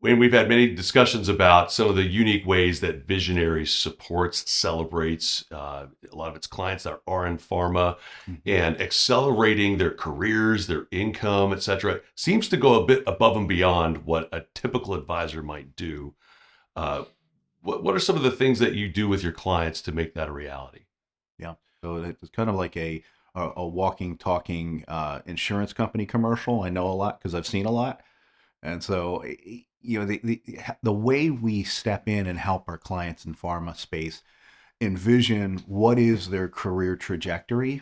We've had many discussions about some of the unique ways that Visionary supports, celebrates a lot of its clients that are in pharma, Mhm. and accelerating their careers, their income, etc. Seems to go a bit above and beyond what a typical advisor might do. Uh, what are some of the things that you do with your clients to make that a reality? Yeah. So it's kind of like a walking, talking insurance company commercial. I know a lot because I've seen a lot. And so, the way we step in and help our clients in pharma space envision what is their career trajectory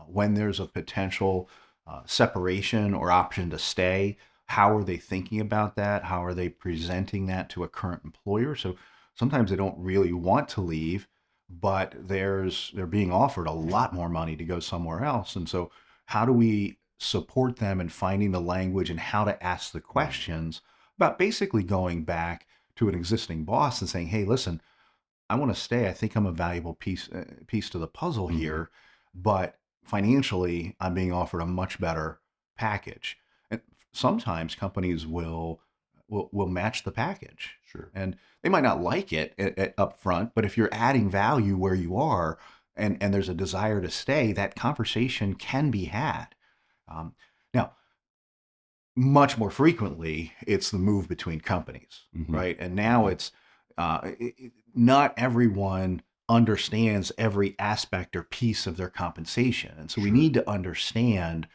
when there's a potential separation or option to stay. How are they thinking about that? How are they presenting that to a current employer? So sometimes they don't really want to leave, but they're being offered a lot more money to go somewhere else. And so how do we support them in finding the language and how to ask the questions about basically going back to an existing boss and saying, hey, listen, I want to stay. I think I'm a valuable piece to the puzzle Mm-hmm. here, but financially, I'm being offered a much better package. And sometimes companies will match the package, Sure. and they might not like it up front, but if you're adding value where you are, and there's a desire to stay, that conversation can be had. Um, Now, much more frequently, it's the move between companies, Mm-hmm. right? And now it's not everyone understands every aspect or piece of their compensation. And so we Sure. need to understand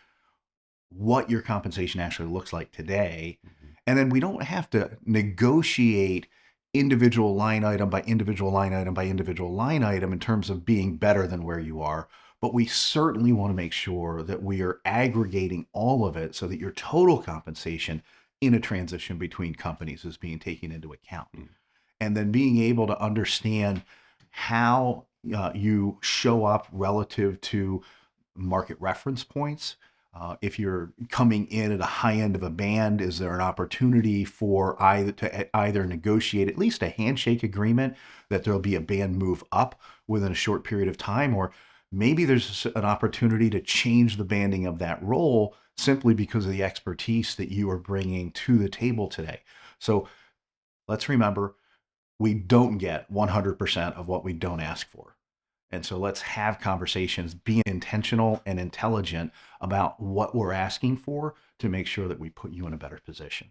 what your compensation actually looks like today. Mm-hmm. And then we don't have to negotiate individual line item by individual line item by individual line item in terms of being better than where you are. But we certainly want to make sure that we are aggregating all of it so that your total compensation in a transition between companies is being taken into account. And then being able to understand how you show up relative to market reference points. If you're coming in at a high end of a band, is there an opportunity for either negotiate at least a handshake agreement that there'll be a band move up within a short period of time, or maybe there's an opportunity to change the banding of that role simply because of the expertise that you are bringing to the table today. So let's remember, we don't get 100% of what we don't ask for. And so let's have conversations, be intentional and intelligent about what we're asking for to make sure that we put you in a better position.